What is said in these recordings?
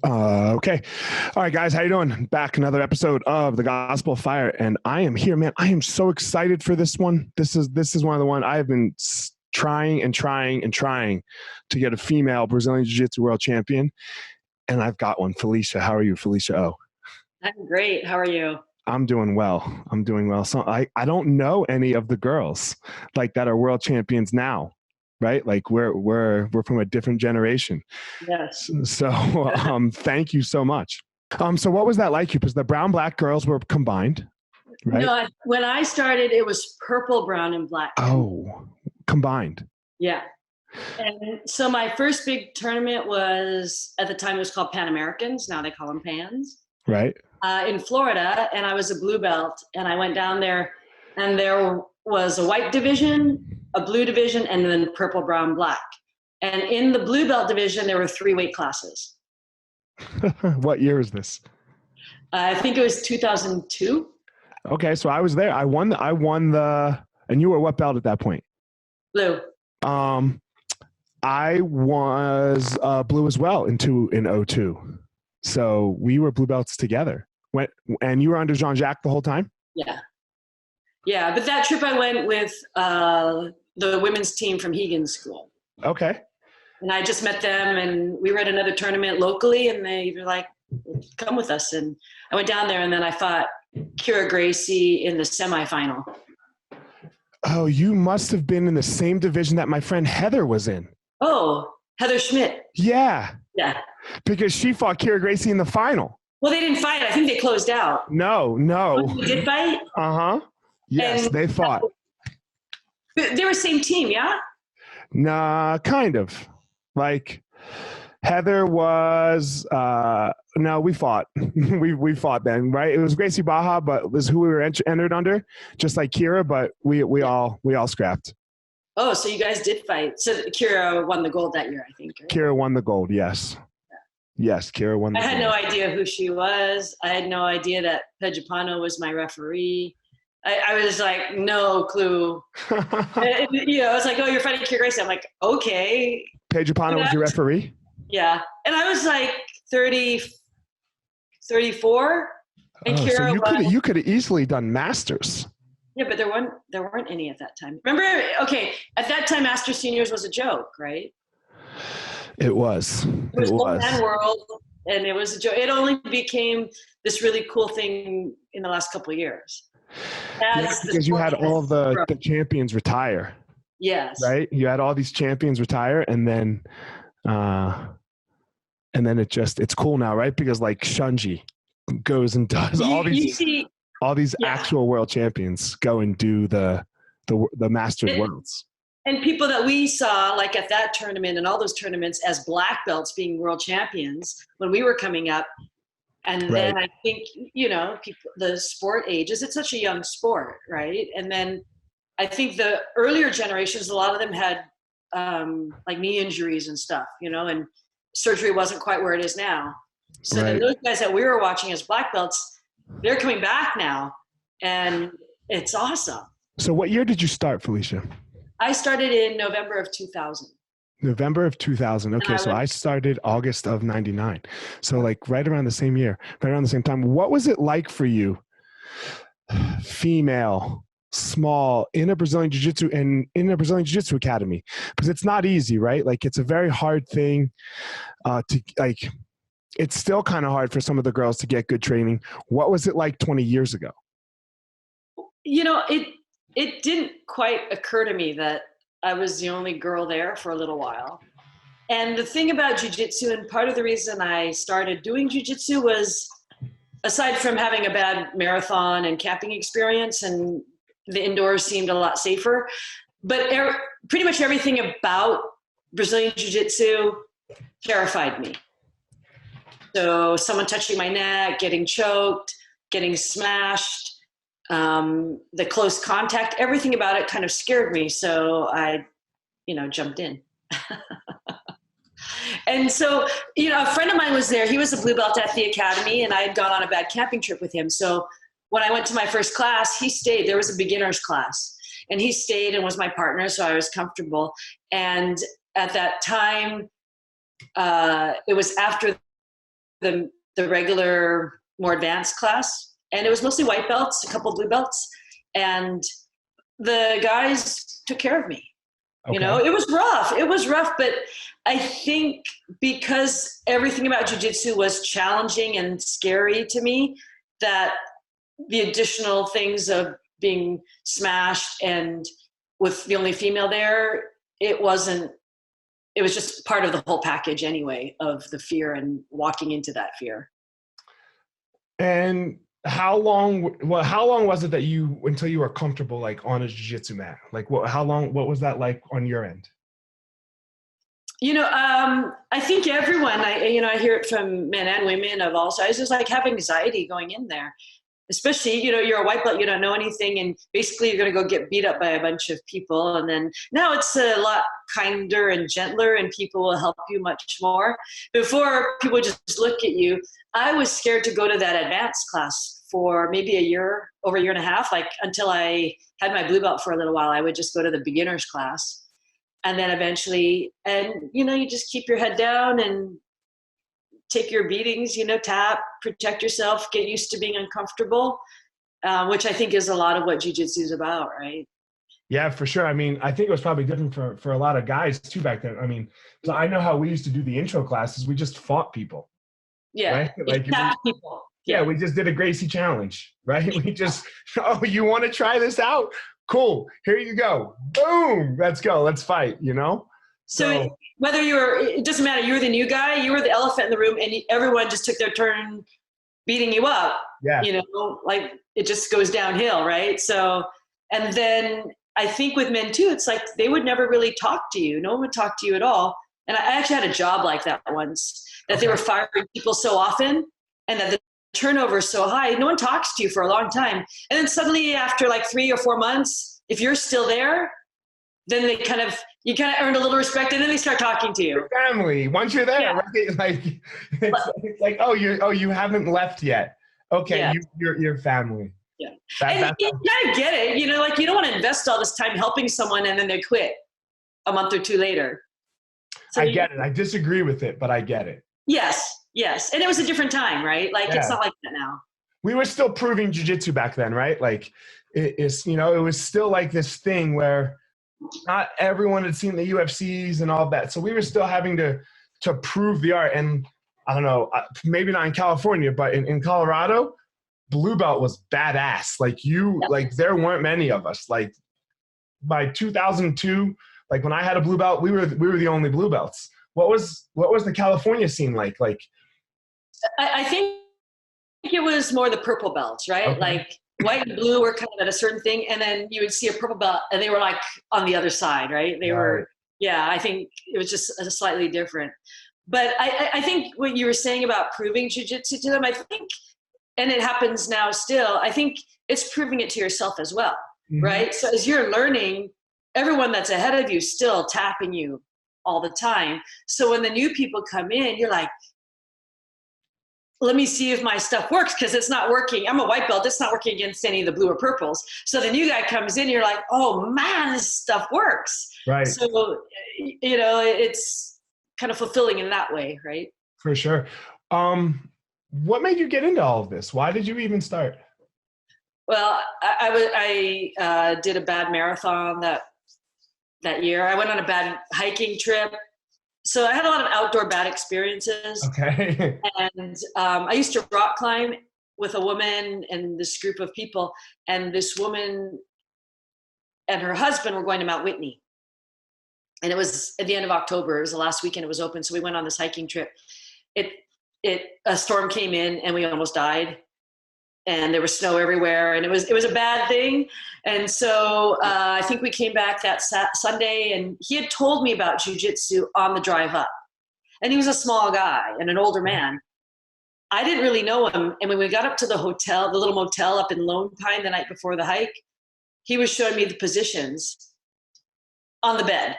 Okay. All right, guys. How you doing? Back another episode of the Gospel of Fire, and I am here, man. I am so excited for this one. This is one of the one I have been trying to get a female Brazilian Jiu-Jitsu world champion, and I've got one. Felicia, how are you, Felicia Oh? I'm great. How are you? I'm doing well. So I don't know any of the girls like that are world champions now. Right? Like we're from a different generation. Yes. So thank you so much. So what was that like? Because the brown black girls were combined, right? No, when I started, it was purple, brown, and black. Oh, combined. Yeah. And so my first big tournament was, at the time it was called Pan Americans. Now they call them Pans. Right. In Florida, and I was a blue belt, and I went down there, and there was a white division, a blue division, and then purple, brown, black. And in the blue belt division, there were 3 weight classes. What year is this? I think it was 2002. Okay, so I was there. I won the, and you were what belt at that point? Blue. I was blue as well in 2002. So we were blue belts together. And you were under Jean Jacques the whole time? Yeah. Yeah, but that trip I went with the women's team from Hegan School. Okay. And I just met them, and we were at another tournament locally, and they were like, come with us. And I went down there, and then I fought Kira Gracie in the semifinal. Oh, you must have been in the same division that my friend Heather was in. Oh, Heather Schmidt. Yeah. Yeah. Because she fought Kira Gracie in the final. Well, they didn't fight. I think they closed out. No. Oh, they did fight? Uh-huh. Yes, they fought. They were same team, yeah? Nah, kind of. Like Heather was no, we fought. we fought then, right? It was Gracie Baja, but it was who we were entered under, just like Kira, but we all scrapped. Oh, so you guys did fight. So Kira won the gold that year, I think. Right? Kira won the gold, yes. Yes, Kira won the gold. I had no idea who she was. I had no idea that Pejapano was my referee. I was like, no clue. I was like, oh, you're fighting Kira Gracie. I'm like, okay. Pejapano was your referee? Yeah. And I was like 30, 34. And Kira so you could have easily done masters. Yeah, but there weren't any at that time. Remember, okay, at that time, Master Seniors was a joke, right? It was. It was Old Man World, and it was a joke. It only became this really cool thing in the last couple of years. Because you had all of the champions retire. Yes. Right? You had all these champions retire, and then it's cool now, right? Because like Shunji goes and does all these actual world champions go and do the Masters Worlds. And people that we saw, like at that tournament and all those tournaments, as black belts being world champions when we were coming up. And then I think, people, the sport ages, it's such a young sport, right? And then I think the earlier generations, a lot of them had like knee injuries and stuff, and surgery wasn't quite where it is now. So then those guys that we were watching as black belts, they're coming back now, and it's awesome. So what year did you start, Felicia? I started in November of 2000. November of 2000. Okay, so I started August of 99. So like right around the same year, right around the same time. What was it like for you, female, small, in a Brazilian Jiu-Jitsu and in a Brazilian Jiu-Jitsu academy? Because it's not easy, right? Like it's a very hard thing it's still kind of hard for some of the girls to get good training. What was it like 20 years ago? It didn't quite occur to me that I was the only girl there for a little while. And the thing about jiu-jitsu, and part of the reason I started doing jiu-jitsu was, aside from having a bad marathon and camping experience, and the indoors seemed a lot safer, but pretty much everything about Brazilian jiu-jitsu terrified me. So someone touching my neck, getting choked, getting smashed, the close contact, everything about it kind of scared me. So I, jumped in. And so, a friend of mine was there. He was a blue belt at the academy, and I had gone on a bad camping trip with him. So when I went to my first class, he stayed. There was a beginner's class, and he stayed and was my partner, so I was comfortable. And at that time, it was after the regular, more advanced class. And it was mostly white belts, a couple blue belts. And the guys took care of me. Okay. You know, it was rough, but I think because everything about jiu-jitsu was challenging and scary to me, that the additional things of being smashed and with the only female there, it was just part of the whole package anyway, of the fear and walking into that fear. And how long was it that until you were comfortable, like, on a jiu-jitsu mat? Like, what was that like on your end? You know, I think everyone, I hear it from men and women of all sizes, just like have anxiety going in there. Especially, you know, you're a white belt, you don't know anything, and basically you're going to go get beat up by a bunch of people. And then now it's a lot kinder and gentler, and people will help you much more. Before, people just look at you. I was scared to go to that advanced class for maybe over a year and a half, like until I had my blue belt for a little while. I would just go to the beginner's class. And then eventually, and, you know, you just keep your head down and take your beatings, you know, tap, protect yourself, get used to being uncomfortable, which I think is a lot of what jiu-jitsu is about, right? Yeah, for sure. I mean, I think it was probably different for a lot of guys too back then. I mean, I know how we used to do the intro classes. We just fought people. Yeah, right? Like people. Yeah, we just did a Gracie challenge, right? We just, oh, you want to try this out? Cool, here you go. Boom, let's go, let's fight, you know? So whether it doesn't matter, you were the new guy, you were the elephant in the room, and everyone just took their turn beating you up. Yeah. You know, like it just goes downhill, right? So, and then I think with men too, it's like they would never really talk to you. No one would talk to you at all. And I actually had a job like that once, that they were firing people so often and that the turnover is so high, no one talks to you for a long time. And then suddenly after like 3 or 4 months, if you're still there, then you kind of earned a little respect, and then they start talking to you. Your family, once you're there, right? Like it's like, you haven't left yet. Okay, you're family. Yeah, and you kind of get it. You know, like you don't want to invest all this time helping someone and then they quit a month or two later. So I get it. I disagree with it, but I get it. Yes, and it was a different time, right? Like it's not like that now. We were still proving jiu-jitsu back then, right? Like it's, you know, it was still like this thing where not everyone had seen the UFCs and all that. So we were still having to prove the art. And I don't know, maybe not in California, but in Colorado, blue belt was badass. Like like there weren't many of us. Like by 2002, like when I had a blue belt, we were the only blue belts. What was the California scene like? Like I think it was more the purple belts, right? Okay. Like white and blue were kind of at a certain thing, and then you would see a purple belt and they were like on the other side, right? They were, I think it was just slightly different. But I think what you were saying about proving jiu-jitsu to them, I think, and it happens now still, I think it's proving it to yourself as well, right? So as you're learning, everyone that's ahead of you is still tapping you all the time. So when the new people come in, you're like, let me see if my stuff works, because it's not working. I'm a white belt. It's not working against any of the blue or purples. So the new guy comes in, you're like, oh man, this stuff works. Right. So, you know, it's kind of fulfilling in that way, right? For sure. What made you get into all of this? Why did you even start? Well, I did a bad marathon that year. I went on a bad hiking trip. So I had a lot of outdoor bad experiences. Okay. And I used to rock climb with a woman and this group of people. And this woman and her husband were going to Mount Whitney. And it was at the end of October. It was the last weekend it was open. So we went on this hiking trip. A storm came in and we almost died. And there was snow everywhere, and it was a bad thing. And so I think we came back that Sunday, and he had told me about jiu-jitsu on the drive up. And he was a small guy and an older man. I didn't really know him. And when we got up to the hotel, the little motel up in Lone Pine the night before the hike, he was showing me the positions on the bed.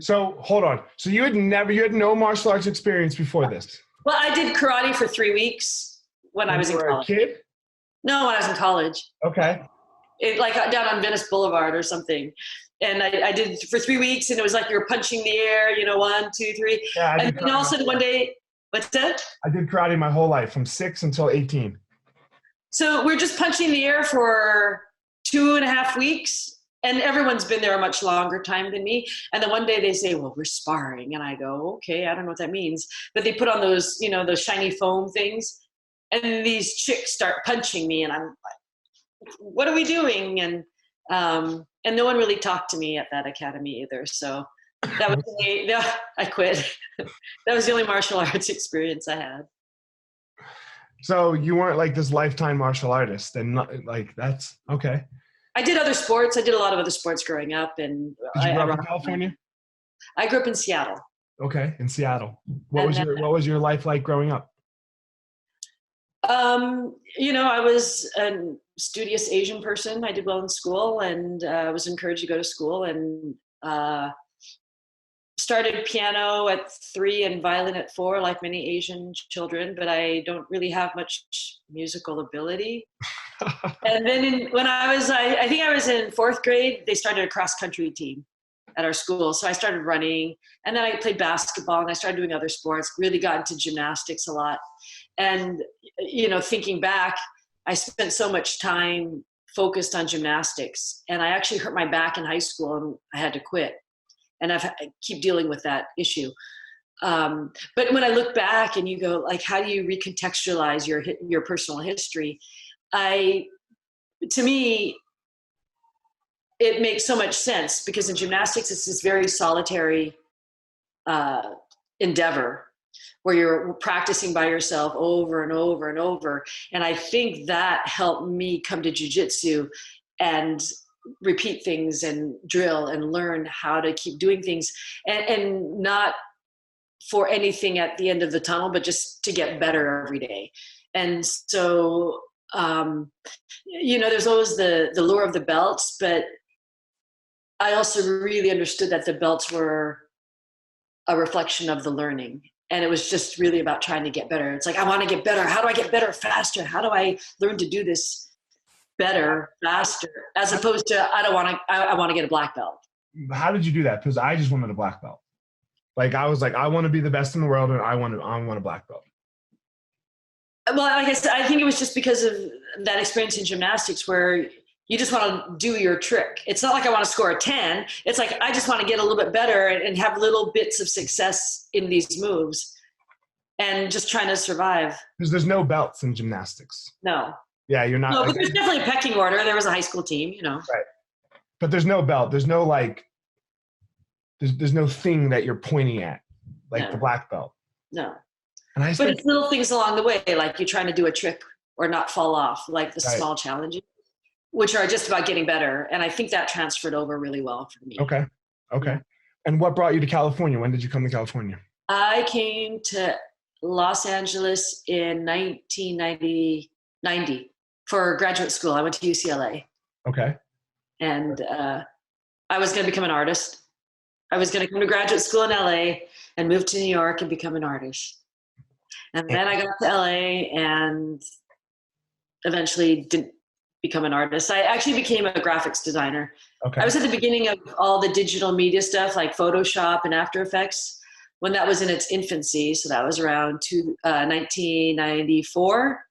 So hold on. So you had no martial arts experience before this? Well, I did karate for 3 weeks when I was in college. A kid? No, when I was in college. Okay. Like down on Venice Boulevard or something. And I did it for 3 weeks, and it was like you were punching the air, 1, 2, 3. Yeah, and then all of a sudden one day What's that? I did karate my whole life from 6 until 18. So we're just punching the air for 2.5 weeks, and everyone's been there a much longer time than me. And then one day they say, well, we're sparring. And I go, okay, I don't know what that means. But they put on those, those shiny foam things. And these chicks start punching me. And I'm like, what are we doing? And no one really talked to me at that academy either. So that was I quit. That was the only martial arts experience I had. So you weren't like this lifetime martial artist, and like that's okay. I did other sports. I did a lot of other sports growing up. And did you grow up in California? I grew up in Seattle. Okay, in Seattle. What was your life like growing up? I was a studious Asian person. I did well in school, and was encouraged to go to school, and started piano at 3 and violin at 4, like many Asian children, but I don't really have much musical ability. And then when I think I was in 4th grade, they started a cross-country team at our school. So I started running, and then I played basketball, and I started doing other sports, really got into gymnastics a lot. And, thinking back, I spent so much time focused on gymnastics, and I actually hurt my back in high school, and I had to quit. And I keep dealing with that issue. But when I look back and you go, like, how do you recontextualize your personal history? To me, it makes so much sense, because in gymnastics, it's this very solitary endeavor where you're practicing by yourself over and over and over. And I think that helped me come to jiu-jitsu and repeat things and drill and learn how to keep doing things, and not for anything at the end of the tunnel, but just to get better every day. And so, there's always the lure of the belts, but I also really understood that the belts were a reflection of the learning. And it was just really about trying to get better. It's like, I want to get better. How do I get better faster? How do I learn to do this better, faster, as opposed to, I want to get a black belt. How did you do that? Because I just wanted a black belt. Like, I was like, I want to be the best in the world, and I want a black belt. Well, like I said, I think it was just because of that experience in gymnastics where you just want to do your trick. It's not like I want to score a 10. It's like, I just want to get a little bit better and have little bits of success in these moves and just trying to survive. Because there's no belts in gymnastics. No. Yeah, you're not. No, but there's definitely a pecking order. There was a high school team, Right. But there's no belt. There's no there's no thing that you're pointing at, like the black belt. No. But it's little things along the way, like you're trying to do a trick or not fall off, like the small challenges, which are just about getting better. And I think that transferred over really well for me. Okay. And what brought you to California? When did you come to California? I came to Los Angeles in 1990 for graduate school. I went to UCLA. Okay. And I was going to become an artist. I was going to come to graduate school in LA and move to New York and become an artist. And then I got to LA and eventually didn't become an artist. I actually became a graphics designer. Okay. I was at the beginning of all the digital media stuff like Photoshop and After Effects when that was in its infancy. So that was around 1994,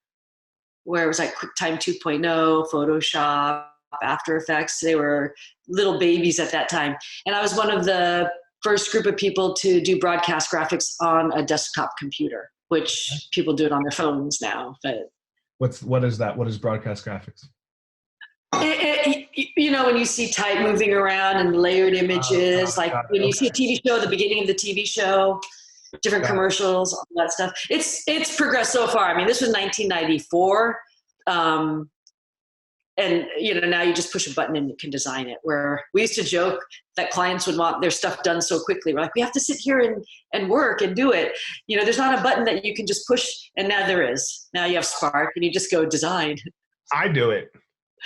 where it was like QuickTime 2.0, Photoshop, After Effects. They were little babies at that time. And I was one of the first group of people to do broadcast graphics on a desktop computer, which people do it on their phones now. But what is that? What is broadcast graphics? When you see type moving around and layered images, when you see a TV show, the beginning of the TV show, different commercials, all that stuff. It's progressed so far. I mean, this was 1994. And, now you just push a button and you can design it, where we used to joke that clients would want their stuff done so quickly. We're like, we have to sit here and work and do it. There's not a button that you can just push, and now there is. Now you have Spark and you just go design. I do it,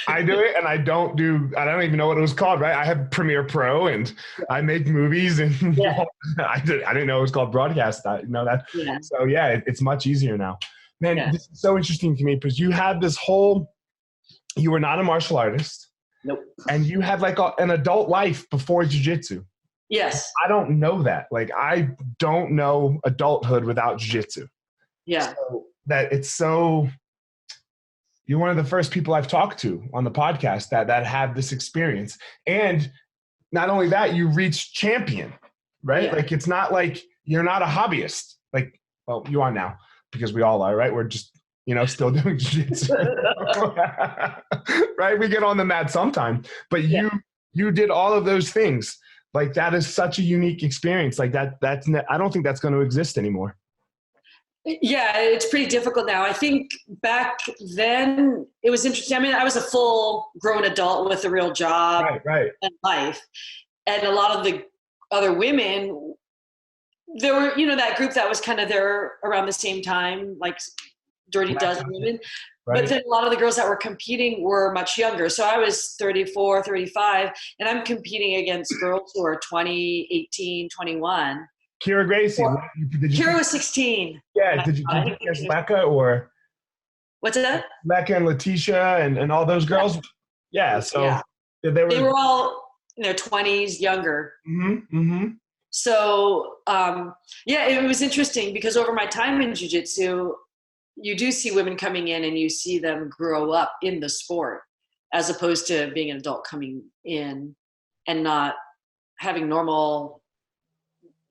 and I don't even know what it was called, right? I have Premiere Pro and I make movies, and I didn't know it was called broadcast. I know that. Yeah. So it's much easier now. Man, This is so interesting to me because you have this whole, you were not a martial artist. Nope. And you had like an adult life before jiu-jitsu. Yes. I don't know that. Like, I don't know adulthood without jiu-jitsu. Yeah. So that it's so, you're one of the first people I've talked to on the podcast that have this experience. And not only that, you reach champion, right? Yeah. Like, it's not like you're not a hobbyist. Like, well, you are now because we all are, right? We're just, still doing jiu-jitsu. Right? We get on the mat sometime, but you did all of those things. Like, that is such a unique experience. Like I don't think that's going to exist anymore. Yeah, it's pretty difficult now. I think back then it was interesting. I mean, I was a full grown adult with a real job right. and life. And a lot of the other women, there were, that group that was kind of there around the same time, like Dirty Dozen women. Right. But then a lot of the girls that were competing were much younger. So I was 34, 35, and I'm competing against girls who are 20, 18, 21. Kira Gracie. Kira was 16. Yeah, did you against Lecca or? What's that? Lecca and Letitia and all those girls? Yeah, so they were all in their 20s, younger. Mm-hmm, mm-hmm. So, it was interesting because over my time in jiu-jitsu, you do see women coming in and you see them grow up in the sport as opposed to being an adult coming in and not having normal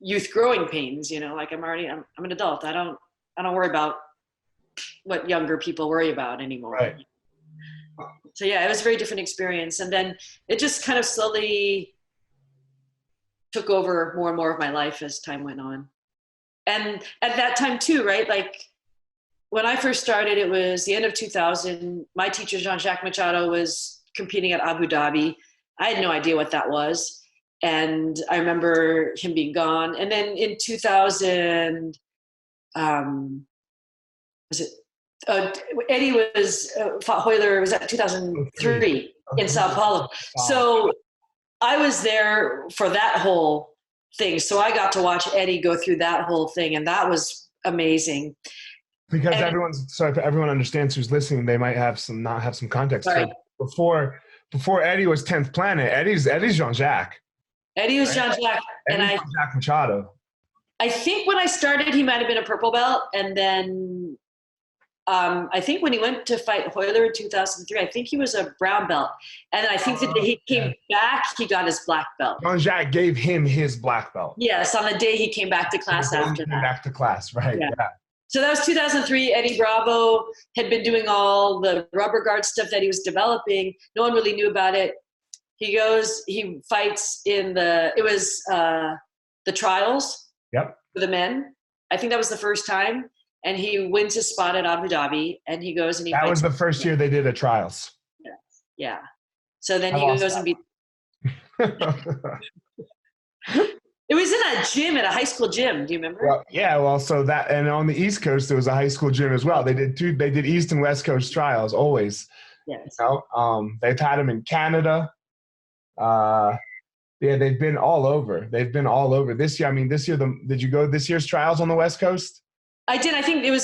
youth growing pains, like I'm an adult. I don't worry about what younger people worry about anymore. Right. So it was a very different experience. And then it just kind of slowly took over more and more of my life as time went on. And at that time too, right? Like when I first started, it was the end of 2000. My teacher, Jean Jacques Machado, was competing at Abu Dhabi. I had no idea what that was. And I remember him being gone. And then in 2000, Eddie fought Hoyler, was at 2003 in Sao Paulo. So I was there for that whole thing. So I got to watch Eddie go through that whole thing. And that was amazing. Because if everyone understands who's listening, they might not have some context. Right. Before Eddie was 10th Planet, Eddie's Jean Jacques. Eddie was Jean Jacques. And Jean Jacques Machado. I think when I started, he might have been a purple belt. And then I think when he went to fight Hoyler in 2003, I think he was a brown belt. And then I think the day he came back, he got his black belt. Jean Jacques gave him his black belt. Yes, on the day he came back to class after that. Back to class, right. Yeah. So that was 2003. Eddie Bravo had been doing all the rubber guard stuff that he was developing. No one really knew about it. He fights in the trials for the men. I think that was the first time. And he wins his spot at Abu Dhabi. And he goes and he fights. That was the first year they did a trials. Yeah. So then he goes and beats. It was in a gym, at a high school gym. Do you remember? Well, so that, and on the East Coast, there was a high school gym as well. They did East and West Coast trials always. Yes. They've had them in Canada. They've been all over. This year. Did you go this year's trials on the West Coast? I did. I think it was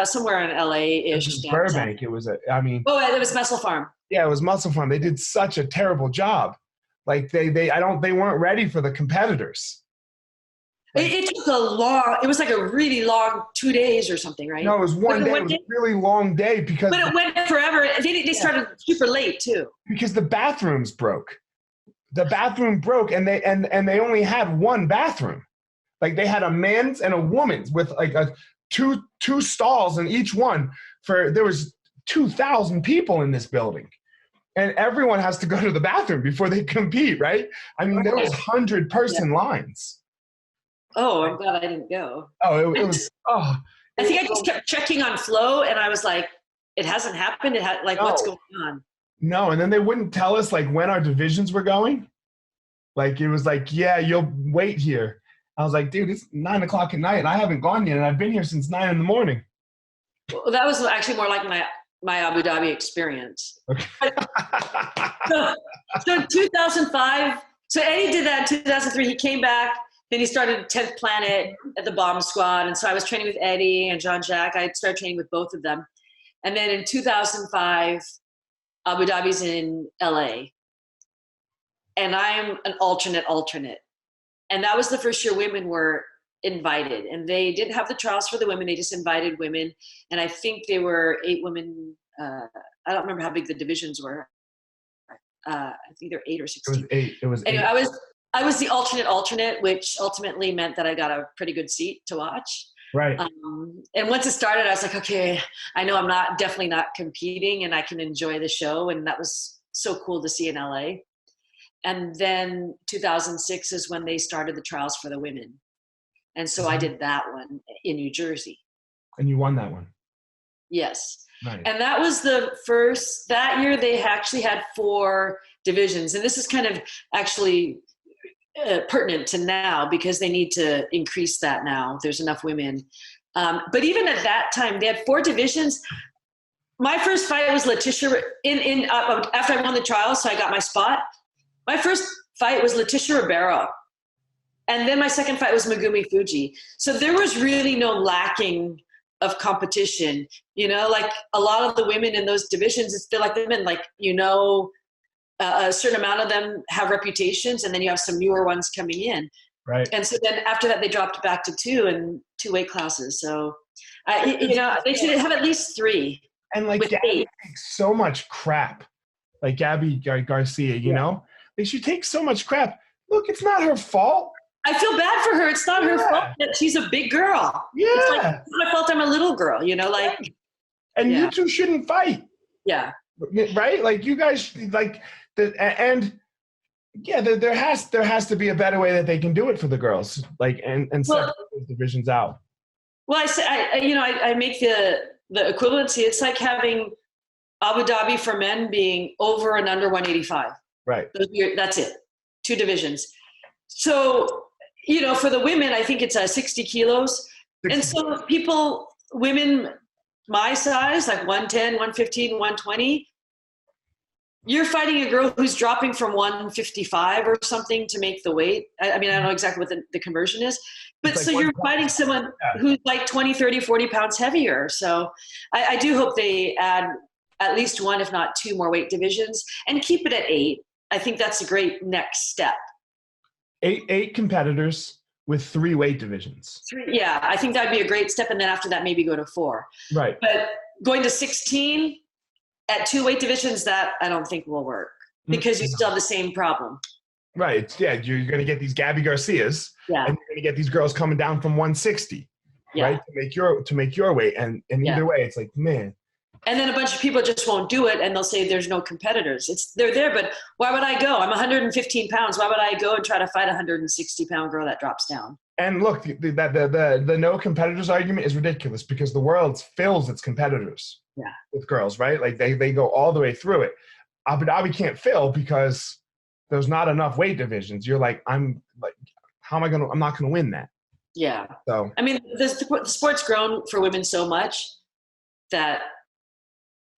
somewhere in LA-ish. Burbank. It was it was Muscle Farm. Yeah, it was Muscle Farm. They did such a terrible job. Like they weren't ready for the competitors. It took it was like a really long 2 days or something, right? No, it was one day. It was a really long day because. But it went forever. They started super late too. Because the bathrooms broke. The bathroom broke, and they only had one bathroom. Like they had a men's and a woman's with like two stalls in each one. There was 2,000 people in this building. And everyone has to go to the bathroom before they compete, right? I mean, there was 100-person lines. Oh, I'm glad I didn't go. Oh, it was. Oh, I think I just kept checking on Flow, and I was like, "It hasn't happened. What's going on?" No, and then they wouldn't tell us like when our divisions were going. Like it was like, yeah, you'll wait here. I was like, dude, it's 9 o'clock at night, and I haven't gone yet, and I've been here since 9 in the morning. Well, that was actually more like my Abu Dhabi experience. Okay. So in 2005, so Eddie did that in 2003. He came back, then he started 10th Planet at the Bomb Squad. And so I was training with Eddie and Jean Jacques. I started training with both of them. And then in 2005, Abu Dhabi's in LA. And I'm an alternate. And that was the first year women were invited, and they didn't have the trials for the women. They just invited women. And I think they were 8 women. I don't remember how big the divisions were. I think they're 8 or 16. It was 8. Anyway, I was the alternate, which ultimately meant that I got a pretty good seat to watch. Right. And once it started, I was like, okay, I know I'm definitely not competing, and I can enjoy the show. And that was so cool to see in LA. And then 2006 is when they started the trials for the women. And so I did that one in New Jersey. And you won that one. Yes. Nice. And that was that year they actually had 4 divisions. And this is kind of actually pertinent to now, because they need to increase that now. There's enough women. But even at that time, they had 4 divisions. My first fight was Letitia after I won the trials, so I got my spot. My first fight was Letitia Ribeiro. And then my second fight was Megumi Fuji. So there was really no lacking of competition. Like a lot of the women in those divisions, they're like the men, like, a certain amount of them have reputations, and then you have some newer ones coming in. Right. And so then after that, they dropped back to 2 and 2 weight classes. So, they should have at least 3. And like Gabby takes so much crap, like Gabby Garcia, you know, like she takes so much crap. Look, it's not her fault. I feel bad for her. It's not her fault that she's a big girl. Yeah. It's my fault I'm a little girl, like. And you two shouldn't fight. Yeah. Right? Like you guys, like, there has to be a better way that they can do it for the girls, like, and separate those divisions out. Well, I make the equivalency. It's like having Abu Dhabi for men being over and under 185. Right. That's it. 2 divisions. So, for the women, I think it's 60 kilos. 60. And so women my size, like 110, 115, 120, you're fighting a girl who's dropping from 155 or something to make the weight. I mean, I don't know exactly what the conversion is, but so you're fighting someone who's like 20, 30, 40 pounds heavier. So I do hope they add at least 1, if not 2 more weight divisions, and keep it at 8. I think that's a great next step. 8 competitors with 3 weight divisions. 3, yeah, I think that'd be a great step. And then after that, maybe go to 4. Right. But going to 16 at 2 weight divisions, that I don't think will work, because you still have the same problem. Right. Yeah. You're going to get these Gabby Garcias, and you're going to get these girls coming down from 160, right? To make your weight. And either way, it's like, man. And then a bunch of people just won't do it, and they'll say there's no competitors. They're there, but why would I go? I'm 115 pounds. Why would I go and try to fight a 160-pound girl that drops down? And look, the no competitors argument is ridiculous, because the world fills its competitors with girls, right? Like they go all the way through it. Abu Dhabi can't fill because there's not enough weight divisions. You're like, I'm not gonna win that. Yeah. So I mean, the sport's grown for women so much that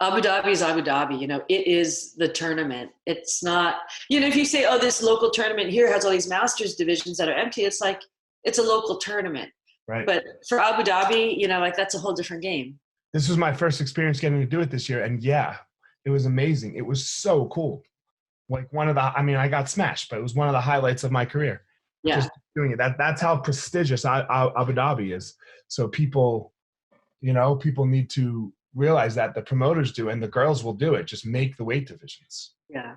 Abu Dhabi is Abu Dhabi. It is the tournament. It's not, if you say, oh, this local tournament here has all these masters divisions that are empty, it's like, it's a local tournament. Right. But for Abu Dhabi, like, that's a whole different game. This was my first experience getting to do it this year. And it was amazing. It was so cool. Like I got smashed, but it was one of the highlights of my career. Yeah. Just doing it. That's how prestigious Abu Dhabi is. So people need to realize that the promoters do, and the girls will do it. Just make the weight divisions. Yeah.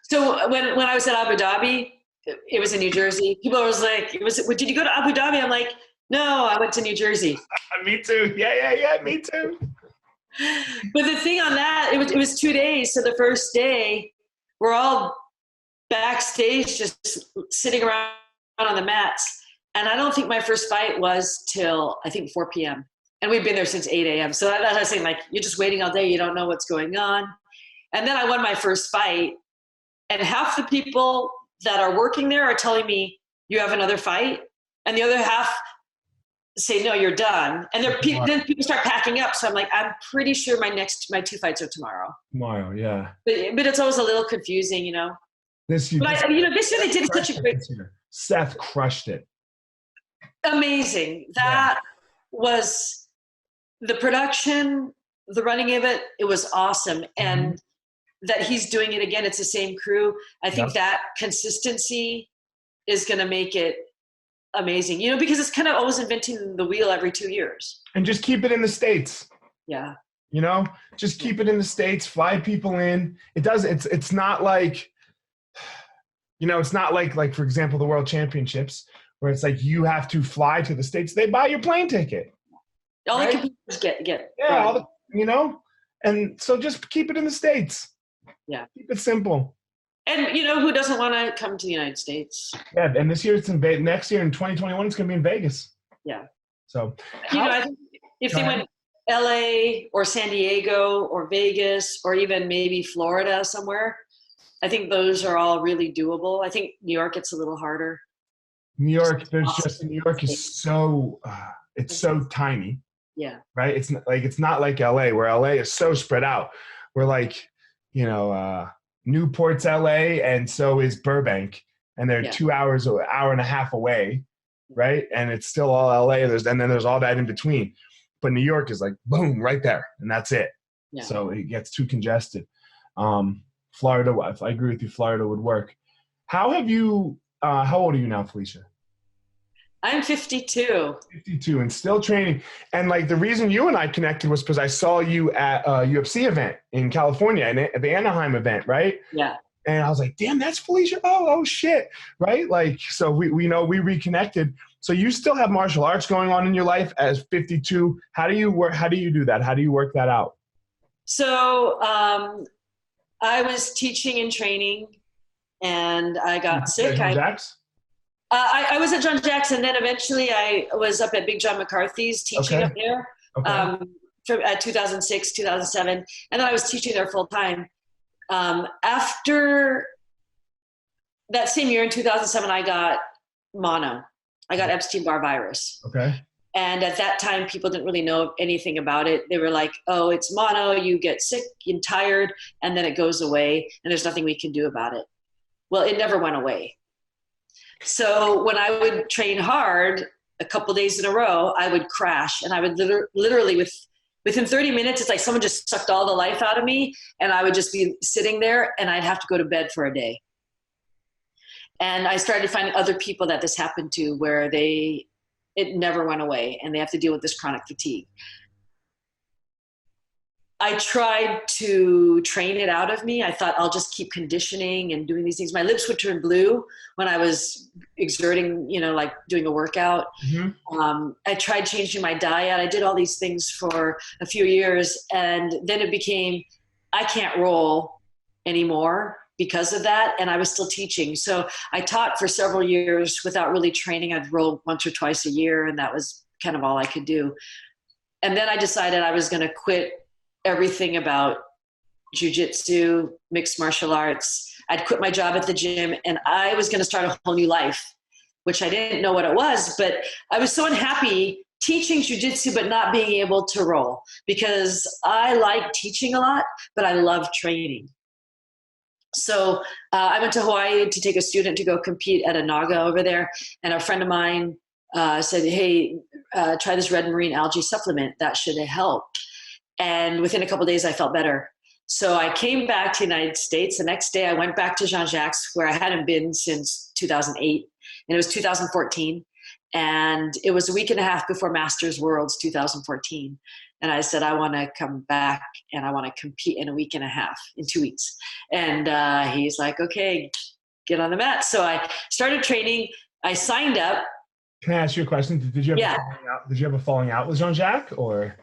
So when I was at Abu Dhabi, it was in New Jersey. People was like, did you go to Abu Dhabi? I'm like, no, I went to New Jersey. Me too. Yeah, me too. But the thing on that, it was 2 days. So the first day, we're all backstage, just sitting around on the mats. And I don't think my first fight was till, I think, 4 p.m. And we've been there since 8 a.m. So that's what I was saying, like, you're just waiting all day. You don't know what's going on. And then I won my first fight. And half the people that are working there are telling me, you have another fight. And the other half say, no, you're done. And then people start packing up. So I'm like, I'm pretty sure my 2 fights are tomorrow. Tomorrow, yeah. But it's always a little confusing, This year they did such a great. Seth crushed it. Amazing. That was the production, the running of it. It was awesome, and that he's doing it again. It's the same crew. I think that consistency is going to make it amazing, you know, because it's kind of always inventing the wheel every 2 years. And just keep it in the States. Yeah. You know, just keep it in the States, fly people in. It's not like, you know, it's not like, for example, the World Championships where it's like you have to fly to the States. They buy your plane ticket. All right? the computers get. Yeah, all the, you know, and so just keep it in the States. Yeah. Keep it simple. And, you know, who doesn't want to come to the United States? Yeah, and this year it's in next year in 2021, it's going to be in Vegas. Yeah. So, you know, I think if they went LA or San Diego or Vegas or even maybe Florida somewhere, I think those are all really doable. I think New York, it's a little harder. New York, New York is so, it's so tiny. Yeah. Right. It's not like LA, where LA is so spread out. We're like, you know, Newport's LA, and so is Burbank, and they're 2 hours or hour and a half away. Right. And it's still all LA. And then there's all that in between. But New York is like, boom, right there. And that's it. Yeah. So it gets too congested. Florida, I agree with you. Florida would work. How old are you now, Felicia? I'm 52. 52 and still training. And like the reason you and I connected was because I saw you at a UFC event in California, and at the Anaheim event, right? Yeah. And I was like, damn, that's Felicia. Oh shit. Right. Like, so we know we reconnected. So you still have martial arts going on in your life as 52. How do you do that? How do you work that out? So I was teaching and training, and I got sick. Jean Jacques? I was at Jean Jacques, and then eventually I was up at Big John McCarthy's teaching up there at 2006, 2007. And then I was teaching there full time. After that same year in 2007, I got mono. I got Epstein-Barr virus. Okay. And at that time, people didn't really know anything about it. They were like, oh, it's mono, you get sick and tired, and then it goes away, and there's nothing we can do about it. Well, it never went away. So when I would train hard a couple days in a row, I would crash, and I would literally within 30 minutes, it's like someone just sucked all the life out of me, and I would just be sitting there, and I'd have to go to bed for a day. And I started finding other people that this happened to, where it never went away, and they have to deal with this chronic fatigue. I tried to train it out of me. I thought I'll just keep conditioning and doing these things. My lips would turn blue when I was exerting, you know, like doing a workout. Mm-hmm. I tried changing my diet. I did all these things for a few years, and then it became, I can't roll anymore because of that. And I was still teaching. So I taught for several years without really training. I'd roll once or twice a year, and that was kind of all I could do. And then I decided I was going to quit everything about jiu-jitsu, mixed martial arts. I'd quit my job at the gym, and I was going to start a whole new life, which I didn't know what it was, but I was so unhappy teaching jiu-jitsu but not being able to roll, because I like teaching a lot, but I love training. So I went to Hawaii to take a student to go compete at a Naga over there, and a friend of mine said, hey, try this red marine algae supplement. That should help. And within a couple of days, I felt better. So I came back to the United States. The next day, I went back to Jean Jacques, where I hadn't been since 2008. And it was 2014. And it was a week and a half before Masters Worlds 2014. And I said, I want to come back, and I want to compete in a week and a half, in 2 weeks. And he's like, okay, get on the mat. So I started training. I signed up. Can I ask you a question? Did you have a falling out with Jean Jacques, or?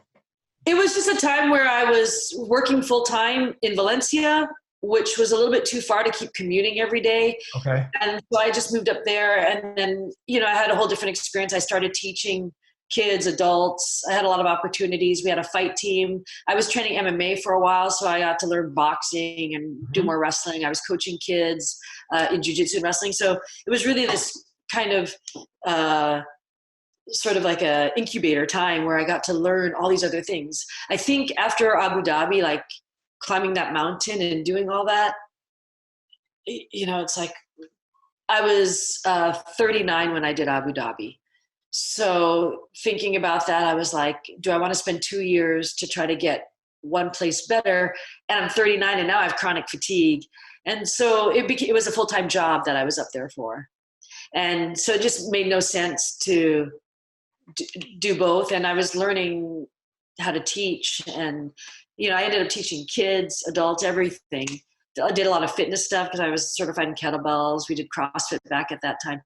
It was just a time where I was working full time in Valencia, which was a little bit too far to keep commuting every day. Okay. And so I just moved up there, and then, you know, I had a whole different experience. I started teaching kids, adults. I had a lot of opportunities. We had a fight team. I was training MMA for a while, so I got to learn boxing and do more wrestling. I was coaching kids in jiu-jitsu and wrestling. So it was really this kind of sort of like a incubator time where I got to learn all these other things. I think after Abu Dhabi, like climbing that mountain and doing all that, you know, it's like I was 39 when I did Abu Dhabi. So thinking about that, I was like, do I want to spend 2 years to try to get one place better? And I'm 39 and now I have chronic fatigue. And so it was a full-time job that I was up there for. And so it just made no sense to do both. And I was learning how to teach, and, I ended up teaching kids, adults, everything. I did a lot of fitness stuff because I was certified in kettlebells. We did CrossFit back at that time.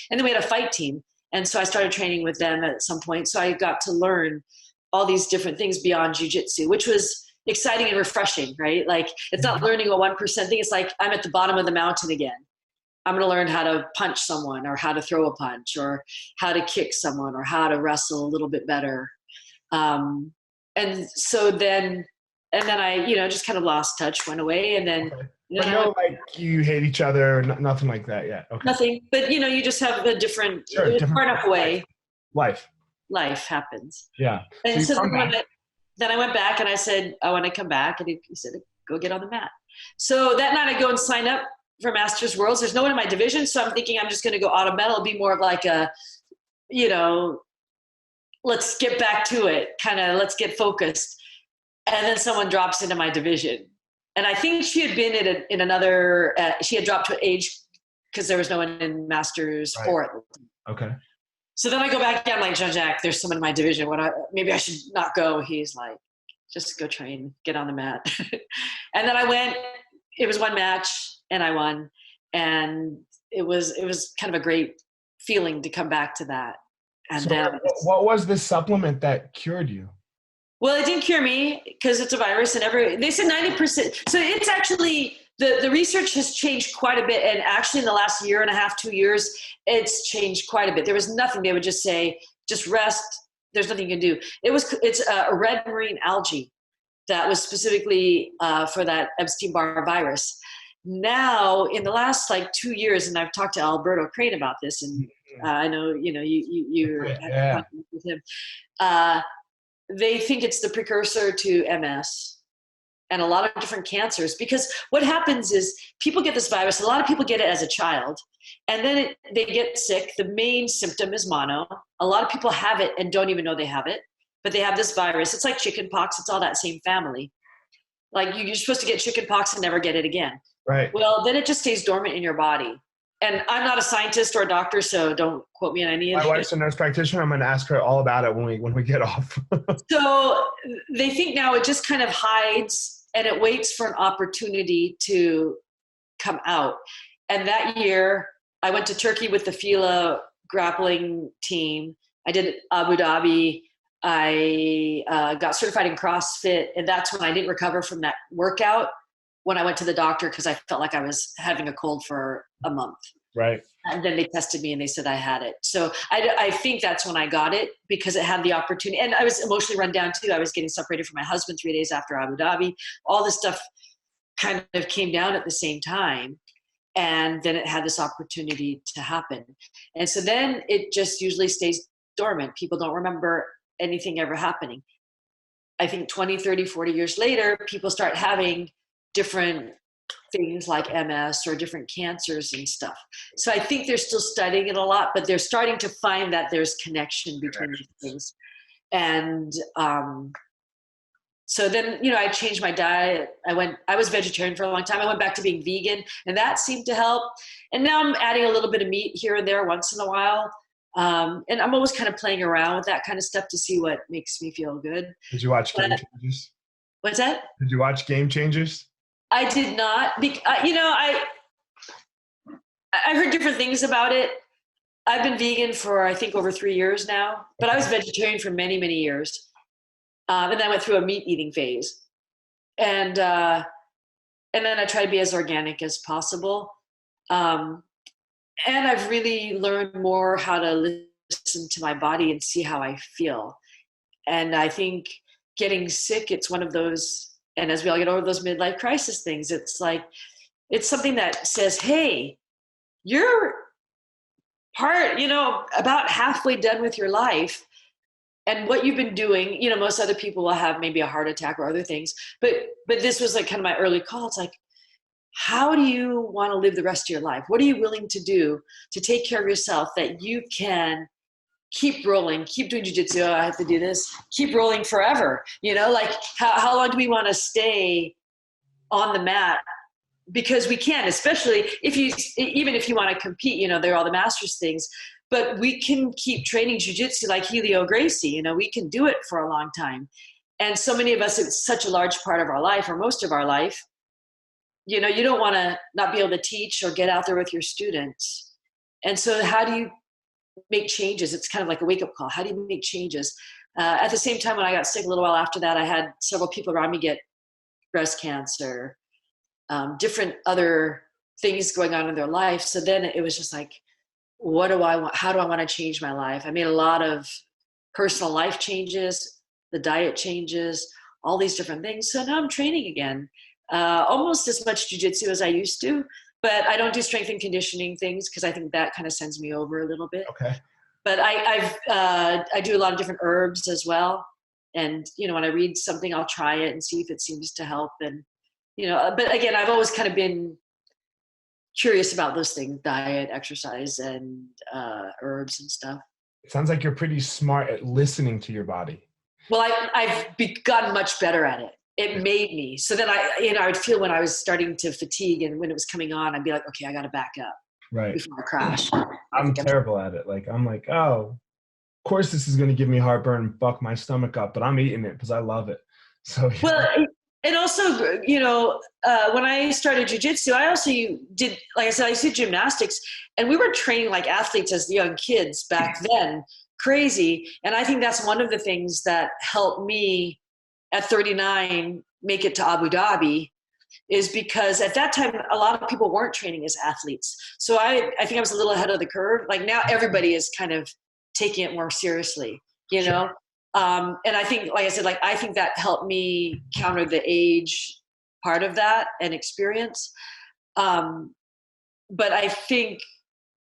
And then we had a fight team. And so I started training with them at some point. So I got to learn all these different things beyond jiu-jitsu, which was exciting and refreshing, right? Like, it's not learning a 1% thing. It's like, I'm at the bottom of the mountain again. I'm going to learn how to punch someone, or how to throw a punch, or how to kick someone, or how to wrestle a little bit better. And so then I, just kind of lost touch, went away. And then, okay. But no, like, you hate each other, nothing like that yet. Okay. Nothing, but you just have a different, far enough away. Life happens. Yeah. And so then I went back and I said, I want to come back. And he said, go get on the mat. So that night I go and sign up for Masters Worlds. There's no one in my division. So I'm thinking I'm just going to go auto medal. It'll be more of like a, let's get back to it. Kind of, let's get focused. And then someone drops into my division. And I think she had been in another, she had dropped to age because there was no one in Masters 4 at the time. Okay. So then I go back down, I'm like, Jean Jacques, there's someone in my division. Maybe I should not go. He's like, just go train, get on the mat. And then I went. It was one match and I won. And it was kind of a great feeling to come back to that. And so then what was this supplement that cured you? Well, it didn't cure me because it's a virus, and they said 90%. So it's actually, the research has changed quite a bit. And actually in the last year and a half, 2 years, it's changed quite a bit. There was nothing. They would just say, just rest. There's nothing you can do. It's a red marine algae that was specifically for that Epstein-Barr virus. Now, in the last 2 years, and I've talked to Alberto Crane about this, and I know, you had with him. They think it's the precursor to MS and a lot of different cancers, because what happens is people get this virus. A lot of people get it as a child, and then they get sick. The main symptom is mono. A lot of people have it and don't even know they have it, but they have this virus. It's like chicken pox. It's all that same family. Like, you're supposed to get chicken pox and never get it again. Right. Well, then it just stays dormant in your body. And I'm not a scientist or a doctor, so don't quote me on any of it. My wife's a nurse practitioner. I'm going to ask her all about it when we get off. So they think now it just kind of hides and it waits for an opportunity to come out. And that year, I went to Turkey with the FILA grappling team. I did Abu Dhabi. I got certified in CrossFit, and that's when I didn't recover from that workout when I went to the doctor, because I felt like I was having a cold for a month. Right. And then they tested me and they said I had it. So I think that's when I got it, because it had the opportunity. And I was emotionally run down too. I was getting separated from my husband 3 days after Abu Dhabi. All this stuff kind of came down at the same time. And then it had this opportunity to happen. And so then it just usually stays dormant. People don't remember anything ever happening. I think 20, 30, 40 years later, people start having different things like MS or different cancers and stuff. So I think they're still studying it a lot, but they're starting to find that there's connection between these things. And so then, I changed my diet. I was vegetarian for a long time. I went back to being vegan, and that seemed to help. And now I'm adding a little bit of meat here and there once in a while. And I'm always kind of playing around with that kind of stuff to see what makes me feel good. Did you watch Game Changers? What's that? Did you watch Game Changers? I did not. I heard different things about it. I've been vegan for, I think, over 3 years now, but I was vegetarian for many, many years. And then I went through a meat eating phase. And then I try to be as organic as possible. And I've really learned more how to listen to my body and see how I feel. And I think getting sick, it's one of those, and as we all get over those midlife crisis things, it's like, it's something that says, hey, you're about halfway done with your life. And what you've been doing, most other people will have maybe a heart attack or other things. But this was like kind of my early call. It's like, how do you want to live the rest of your life? What are you willing to do to take care of yourself that you can keep rolling, keep doing jiu-jitsu? Oh, I have to do this. Keep rolling forever. Like how long do we want to stay on the mat because we can, especially even if you want to compete, they're all the masters things, but we can keep training jujitsu like Elio Gracie, we can do it for a long time. And so many of us, it's such a large part of our life, or most of our life, you don't want to not be able to teach or get out there with your students. And so how do you make changes? It's kind of like a wake-up call. How do you make changes? At the same time, when I got sick a little while after that, I had several people around me get breast cancer, different other things going on in their life. So then it was just like, what do I want? How do I want to change my life? I made a lot of personal life changes, the diet changes, all these different things. So now I'm training again, almost as much jiu-jitsu as I used to, but I don't do strength and conditioning things because I think that kind of sends me over a little bit. Okay. But I do a lot of different herbs as well. And, when I read something, I'll try it and see if it seems to help. And, but again, I've always kind of been curious about those things, diet, exercise, and herbs and stuff. It sounds like you're pretty smart at listening to your body. Well, I've gotten much better at it. It made me. So then I would feel when I was starting to fatigue and when it was coming on, I'd be like, okay, I got to back up. Right. Before I crash. I'm terrible at it. I'm like, oh, of course this is going to give me heartburn and fuck my stomach up, but I'm eating it because I love it. So, yeah. Well, and also, when I started jiu-jitsu, I also did, like I said, I used to do gymnastics, and we were training like athletes as young kids back then, crazy. And I think that's one of the things that helped me at 39 make it to Abu Dhabi, is because at that time, a lot of people weren't training as athletes. So I think I was a little ahead of the curve. Like now everybody is kind of taking it more seriously, Sure. And I think, like I said, I think that helped me counter the age part of that and experience. But I think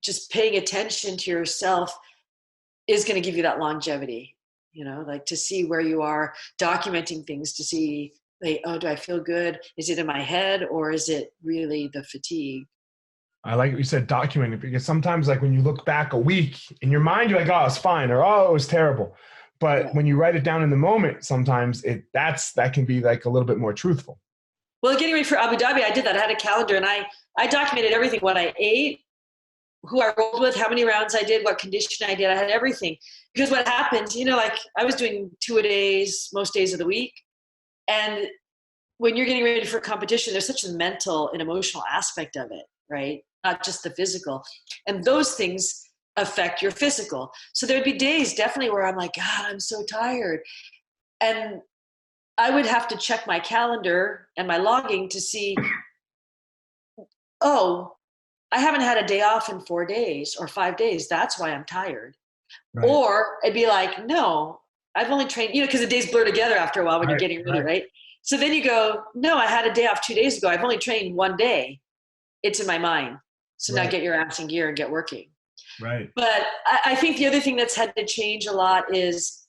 just paying attention to yourself is going to give you that longevity, to see where you are, documenting things to see, oh, do I feel good? Is it in my head, or is it really the fatigue? I like what you said, document it, because sometimes when you look back a week in your mind, you're like, oh, it's fine, or oh, it was terrible. But when you write it down in the moment, sometimes that can be a little bit more truthful. Well, getting ready for Abu Dhabi, I did that. I had a calendar and I documented everything, what I ate, who I rolled with, how many rounds I did, what condition I did. I had everything. Because what happens, I was doing 2-a-days most days of the week. And when you're getting ready for a competition, there's such a mental and emotional aspect of it, right? Not just the physical. And those things affect your physical. So there'd be days definitely where I'm like, God, I'm so tired. And I would have to check my calendar and my logging to see, oh, I haven't had a day off in 4 days or 5 days. That's why I'm tired. Right. Or I'd be like, no, I've only trained, because the days blur together after a while when you're getting ready, right? So then you go, no, I had a day off 2 days ago. I've only trained 1 day. It's in my mind. So now get your ass in gear and get working. Right. But I think the other thing that's had to change a lot is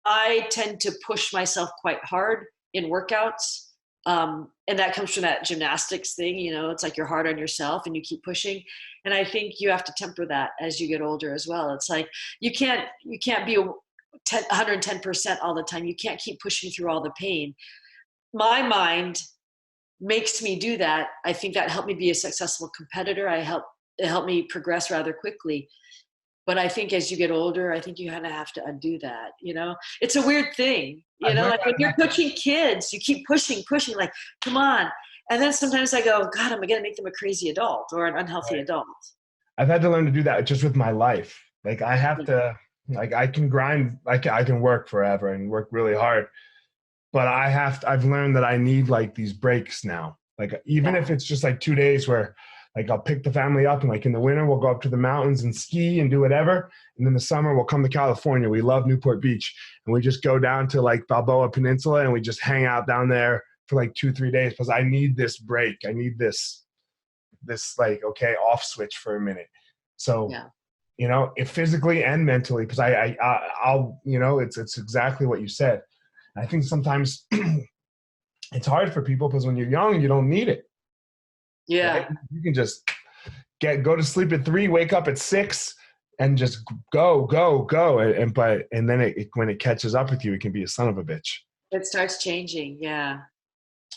I tend to push myself quite hard in workouts. And that comes from that gymnastics thing, it's like you're hard on yourself and you keep pushing. And I think you have to temper that as you get older as well. It's like, you can't be 110% all the time. You can't keep pushing through all the pain. My mind makes me do that. I think that helped me be a successful competitor. It helped me progress rather quickly. But I think as you get older, I think you kind of have to undo that. It's a weird thing, when you're coaching kids, you keep pushing, like, come on. And then sometimes I go, God, am I going to make them a crazy adult or an unhealthy adult? I've had to learn to do that just with my life. I have to, I can grind, I can work forever and work really hard. But I've learned that I need these breaks now. Even if it's just 2 days where I'll pick the family up and in the winter, we'll go up to the mountains and ski and do whatever. And in the summer, we'll come to California. We love Newport Beach. And we just go down to Balboa Peninsula and we just hang out down there for 2-3 days because I need this break. I need this off switch for a minute. So, if physically and mentally, because I'll it's exactly what you said. I think sometimes it's hard for people because when you're young, you don't need it. Yeah. Right? You can just go to sleep at 3, wake up at 6 and just go. And then when it catches up with you, it can be a son of a bitch. It starts changing. Yeah.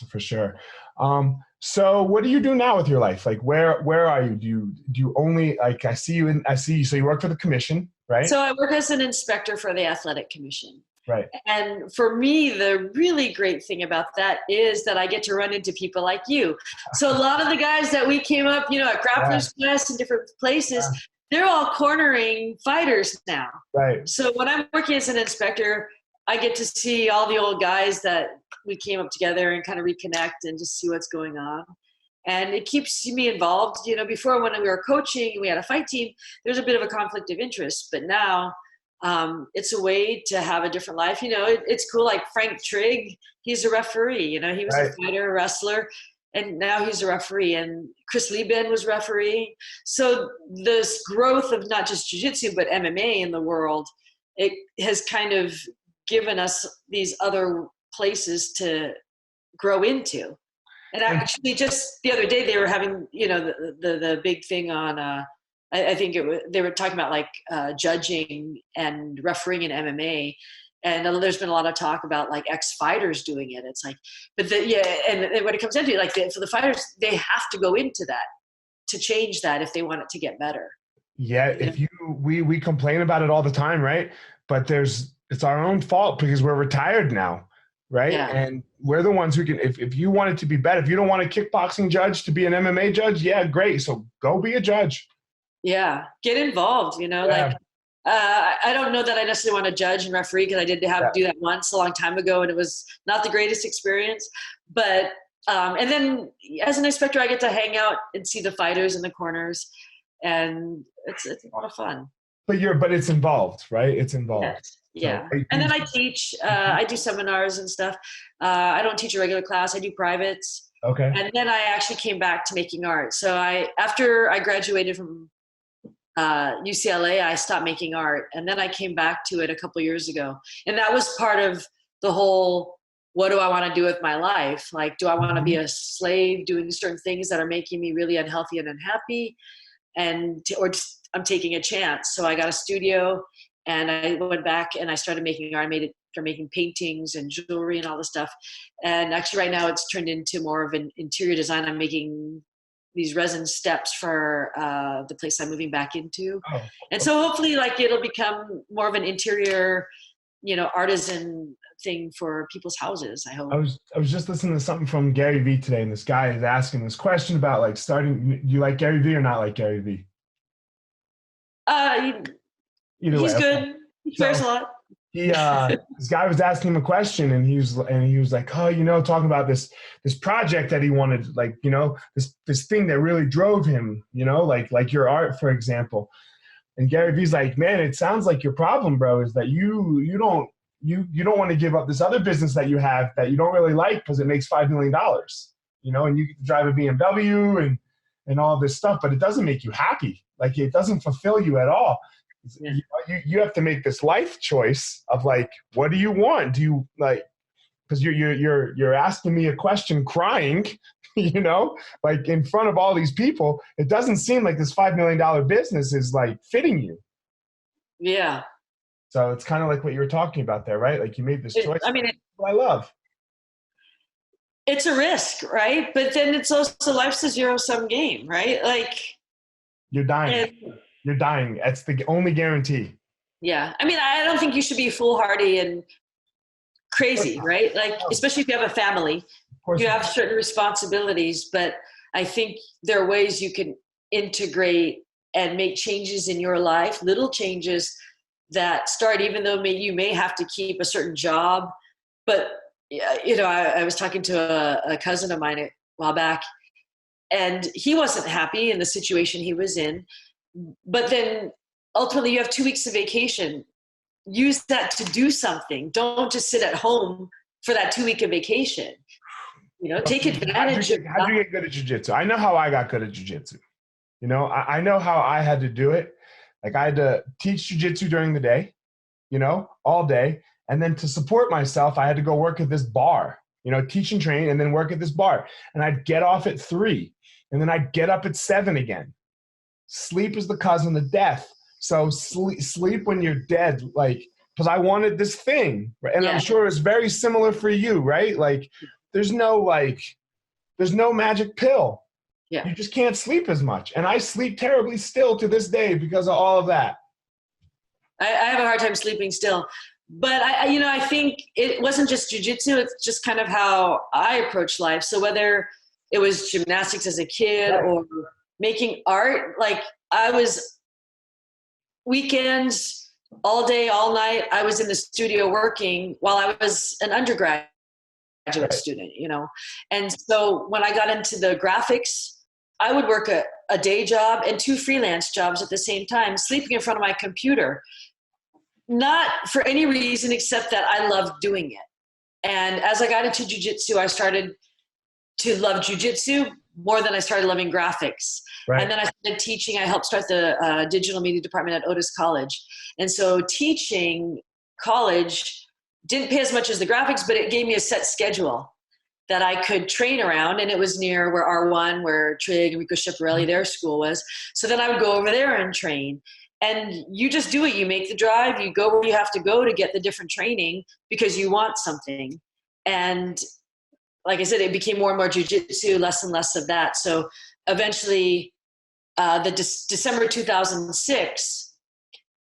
For sure. So what do you do now with your life? Like where are you? Do you only, like, I see you, so you work for the commission, right? So I work as an inspector for the athletic commission. Right. And for me, the really great thing about that is that I get to run into people like you. So a lot of the guys that we came up, at Grapplers Quest and different places, they're all cornering fighters now. Right. So when I'm working as an inspector, I get to see all the old guys that we came up together and kind of reconnect and just see what's going on. And it keeps me involved. Before, when we were coaching and we had a fight team, there's a bit of a conflict of interest. But now it's a way to have a different life. It's cool. Like Frank Trigg, he's a referee. He was a fighter, a wrestler, and now he's a referee. And Chris Lieben was referee. So this growth of not just jiu-jitsu, but MMA in the world, it has kind of given us these other places to grow into. And actually, just the other day, they were having, the big thing on, I think they were talking about like judging and refereeing in MMA. And there's been a lot of talk about like ex-fighters doing it. It's like, and when it comes down to it, like for the fighters, they have to go into that to change that if they want it to get better. Yeah, we complain about it all the time, right? But it's our own fault because we're retired now. Right. Yeah. And we're the ones who can, if you want it to be better, if you don't want a kickboxing judge to be an MMA judge, yeah, great. So go be a judge. Yeah. Get involved, like, I don't know that I necessarily want to judge and referee because I did have to do that once a long time ago. And it was not the greatest experience, but, and then as an inspector, I get to hang out and see the fighters in the corners, and it's a lot of fun. But it's involved, right? It's involved. Yes. Yeah. So, and then I teach, I do seminars and stuff. I don't teach a regular class. I do privates. Okay. And then I actually came back to making art. So after I graduated from UCLA, I stopped making art. And then I came back to it a couple years ago. And that was part of the whole, what do I want to do with my life? Like, do I want to be a slave doing certain things that are making me really unhealthy and unhappy? Or just, I'm taking a chance. So I got a studio. And I went back and I started making art. I started making paintings and jewelry and all this stuff. And actually right now it's turned into more of an interior design. I'm making these resin steps for the place I'm moving back into. Oh. And so hopefully like it'll become more of an interior, artisan thing for people's houses, I hope. I was just listening to something from Gary Vee today, and this guy is asking this question about like starting. Do you like Gary Vee or not like Gary Vee? He's good. He cares a lot. This guy was asking him a question, and he was like, oh, talking about this project that he wanted, like, this thing that really drove him, like your art, for example. And Gary Vee's like, man, it sounds like your problem, bro, is that you don't want to give up this other business that you have that you don't really like because it makes $5 million, and you can drive a BMW and all this stuff, but it doesn't make you happy. Like, it doesn't fulfill you at all. Yeah. You have to make this life choice of like, what do you want? Do you like, because you're asking me a question crying, like in front of all these people. It doesn't seem like this $5 million business is like fitting you. Yeah. So it's kind of like what you were talking about there, right? Like you made this choice. I mean, I love. It's a risk, right? But then it's also life's a zero-sum game, right? Like you're dying. You're dying. That's the only guarantee. Yeah. I mean, I don't think you should be foolhardy and crazy, right? Like, especially if you have a family, you have certain responsibilities, but I think there are ways you can integrate and make changes in your life, little changes that start, even though you may have to keep a certain job. But, I was talking to a cousin of mine a while back, and he wasn't happy in the situation he was in. But then ultimately you have 2 weeks of vacation. Use that to do something. Don't just sit at home for that 2 week of vacation. Take advantage of How do you get good at jiu-jitsu? I know how I got good at jiu-jitsu. I know how I had to do it. Like I had to teach jiu-jitsu during the day, all day. And then to support myself, I had to go work at this bar, teach and train, and then work at this bar. And I'd get off at 3, and then I'd get up at 7 again. Sleep is the cousin of death. So sleep when you're dead, like, because I wanted this thing. Right? And yeah. I'm sure it's very similar for you, right? Like, there's no, like, There's no magic pill. Yeah. You just can't sleep as much. And I sleep terribly still to this day because of all of that. I have a hard time sleeping still. But I think it wasn't just jujitsu. It's just kind of how I approach life. So whether it was gymnastics as a kid or making art, like I was weekends, all day, all night, I was in the studio working while I was an undergraduate student, And so when I got into the graphics, I would work a day job and 2 freelance jobs at the same time, sleeping in front of my computer. Not for any reason except that I loved doing it. And as I got into jiu-jitsu, I started to love jiu-jitsu more than I started loving graphics. Right. And then I started teaching. I helped start the digital media department at Otis College. And so teaching college didn't pay as much as the graphics, but it gave me a set schedule that I could train around. And it was near where R1, where Trigg and Rico Schiaparelli, their school was. So then I would go over there and train. And you just do it. You make the drive. You go where you have to go to get the different training because you want something. And like I said, it became more and more jiu-jitsu, less and less of that. So eventually, December 2006,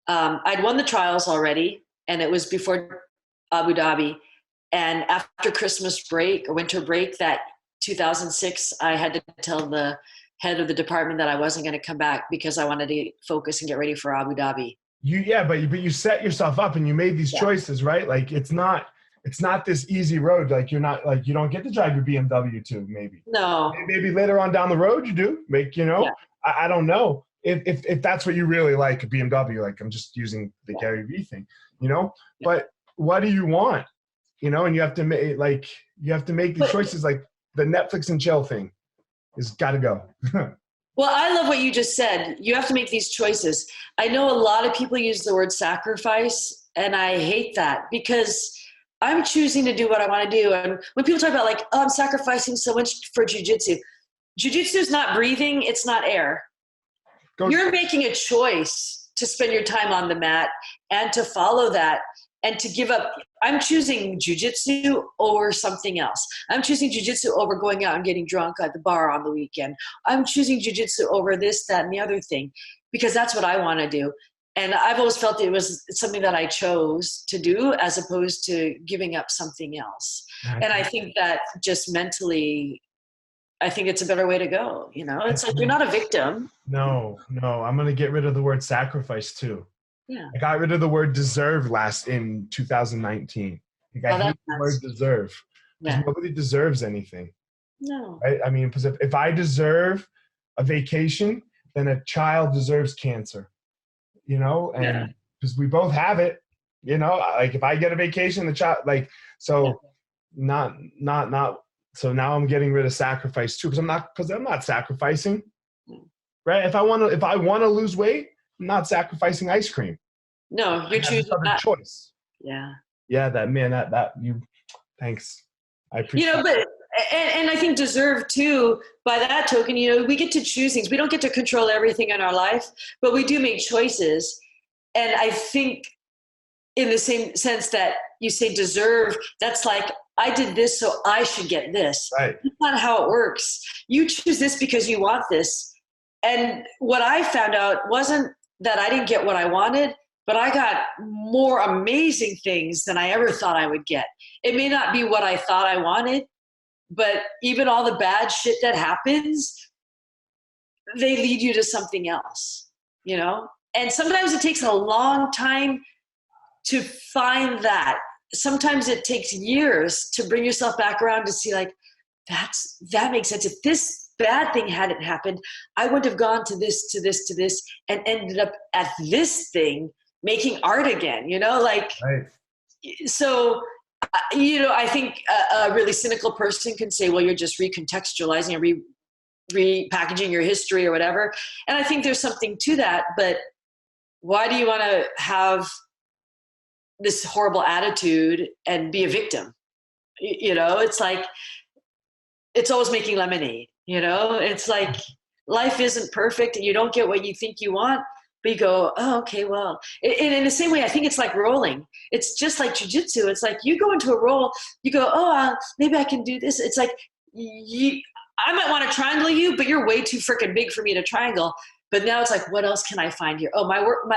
I'd won the trials already, and it was before Abu Dhabi. And after Christmas break or winter break, that 2006, I had to tell the head of the department that I wasn't going to come back because I wanted to focus and get ready for Abu Dhabi. But you set yourself up and you made these choices, right? Like it's not this easy road. Like you're not like, you don't get to drive your BMW too, maybe. No. Maybe later on down the road you do I don't know if that's what you really like, a BMW. Like I'm just using the Gary Vee thing, but what do you want? And you have to make these choices, like the Netflix and chill thing. It's got to go. Well, I love what you just said. You have to make these choices. I know a lot of people use the word sacrifice, and I hate that because I'm choosing to do what I want to do. And when people talk about like, oh, I'm sacrificing so much for jiu-jitsu. Jiu-jitsu is not breathing. It's not air. You're making a choice to spend your time on the mat and to follow that and to give up. I'm choosing jiu-jitsu over something else. I'm choosing jiu-jitsu over going out and getting drunk at the bar on the weekend. I'm choosing jiu-jitsu over this, that, and the other thing because that's what I want to do. And I've always felt it was something that I chose to do as opposed to giving up something else. Okay. And I think that just mentally, I think it's a better way to go. It's like you're not a victim. No. I'm going to get rid of the word sacrifice too. Yeah. I got rid of the word deserve in 2019. I hate the word deserve because nobody deserves anything. No. Right? I mean, because if I deserve a vacation, then a child deserves cancer. And because we both have it, like if I get a vacation, the child, not. So now I'm getting rid of sacrifice too, because I'm not sacrificing, right? If I want to lose weight, I'm not sacrificing ice cream. No, you're choosing that choice. Yeah. Yeah, thanks. I appreciate but and I think deserve too, by that token, we get to choose things. We don't get to control everything in our life, but we do make choices. And I think in the same sense that you say deserve, that's like, I did this, so I should get this. Right. That's not how it works. You choose this because you want this. And what I found out wasn't that I didn't get what I wanted, but I got more amazing things than I ever thought I would get. It may not be what I thought I wanted, but even all the bad shit that happens, they lead you to something else, And sometimes it takes a long time to find that. Sometimes it takes years to bring yourself back around to see like, that makes sense. If this bad thing hadn't happened, I wouldn't have gone to this, to this, to this, and ended up at this thing, making art again, Right. So, I think a really cynical person can say, well, you're just recontextualizing and repackaging your history or whatever. And I think there's something to that, but why do you want to have this horrible attitude and be a victim? It's like, it's always making lemonade, it's like life isn't perfect and you don't get what you think you want, but you go, oh, okay, well, and in the same way, I think it's like rolling. It's just like jiu-jitsu. It's like you go into a roll, you go, oh, maybe I can do this. It's like I might want to triangle you, but you're way too freaking big for me to triangle. But now it's like, what else can I find here? Oh,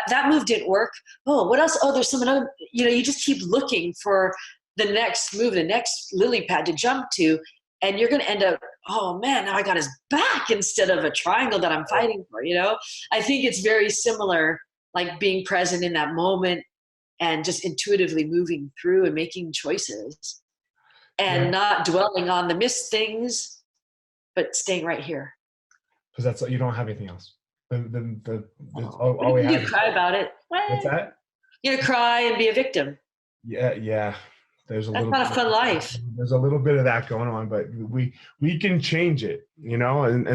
that move didn't work. Oh, what else? Oh, there's some other, you just keep looking for the next move, the next lily pad to jump to. And you're going to end up, oh man, now I got his back instead of a triangle that I'm fighting for, I think it's very similar, like being present in that moment and just intuitively moving through and making choices and not dwelling on the missed things, but staying right here. Because that's, you don't have anything else. All we have. You cry about it. What's that? You're gonna cry and be a victim. Yeah. That's not a fun life. There's a little bit of that going on, but we can change it, and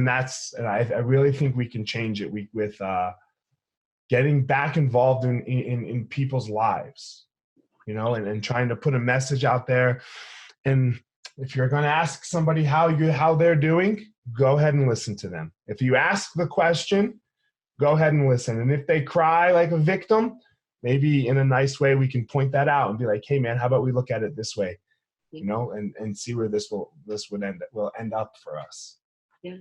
I really think we can change it with getting back involved in people's lives, and trying to put a message out there. And if you're going to ask somebody how they're doing, go ahead and listen to them. If you ask the question, go ahead and listen. And if they cry like a victim, maybe in a nice way, we can point that out and be like, hey man, how about we look at it this way, and see where this will end up for us. Yeah.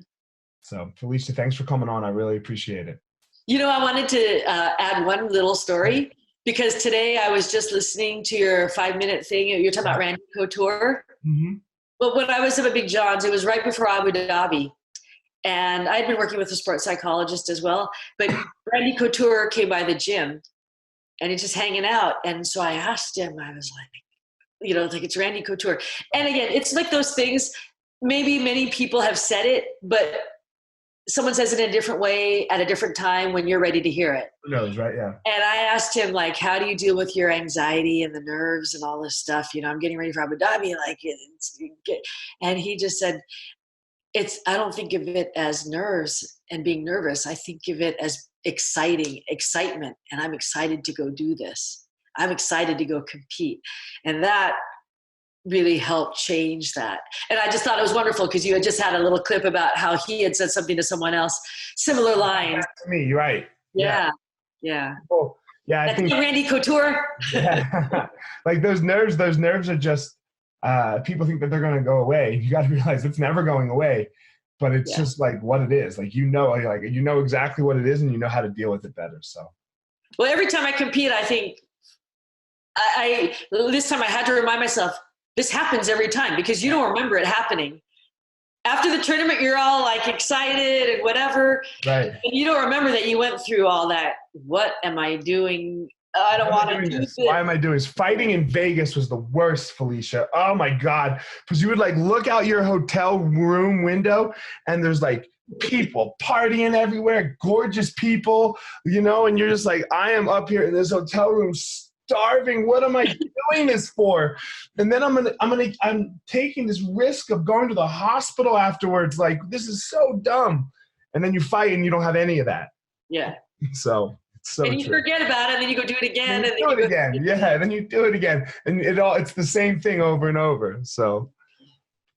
So Felicia, thanks for coming on. I really appreciate it. I wanted to add one little story because today I was just listening to your 5-minute thing. You're talking about Randy Couture. Mm-hmm. But when I was up at Big John's, it was right before Abu Dhabi. And I'd been working with a sports psychologist as well. But Randy Couture came by the gym and he's just hanging out. And so I asked him, I was like, it's Randy Couture. And again, it's like those things, maybe many people have said it, but someone says it in a different way at a different time when you're ready to hear it. Who knows, right? Yeah. And I asked him, like, how do you deal with your anxiety and the nerves and all this stuff? I'm getting ready for Abu Dhabi. And he just said, I don't think of it as nerves and being nervous. I think of it as excitement. And I'm excited to go do this. I'm excited to go compete. And that really helped change that. And I just thought it was wonderful because you had just had a little clip about how he had said something to someone else, similar lines. To me, you're right. Yeah. Cool. Yeah, I think Randy Couture. Yeah. Like those nerves are just, people think that they're going to go away. You got to realize it's never going away, but it's just like what it is. Like, you know exactly what it is and you know how to deal with it better. So, well, every time I compete, I think this time I had to remind myself, this happens every time because you don't remember it happening. After the tournament, you're all like excited and whatever. Right. And you don't remember that you went through all that. What am I doing? I don't want to do this. Why am I doing this? Fighting in Vegas was the worst, Felicia. Oh my God. Because you would like look out your hotel room window and there's like people partying everywhere, gorgeous people, and you're just like, I am up here in this hotel room starving. What am I doing this for? And then I'm taking this risk of going to the hospital afterwards. Like, this is so dumb. And then you fight and you don't have any of that. Yeah. So it's so and you true. Forget about it and then you go do it again. And then you do it again. And it's the same thing over and over. So,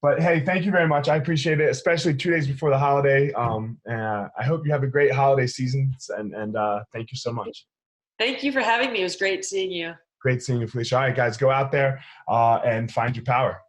but hey, thank you very much. I appreciate it, especially 2 days before the holiday. I hope you have a great holiday season and thank you so much. Thank you for having me. It was great seeing you. Great seeing you, Felicia. All right, guys, go out there and find your power.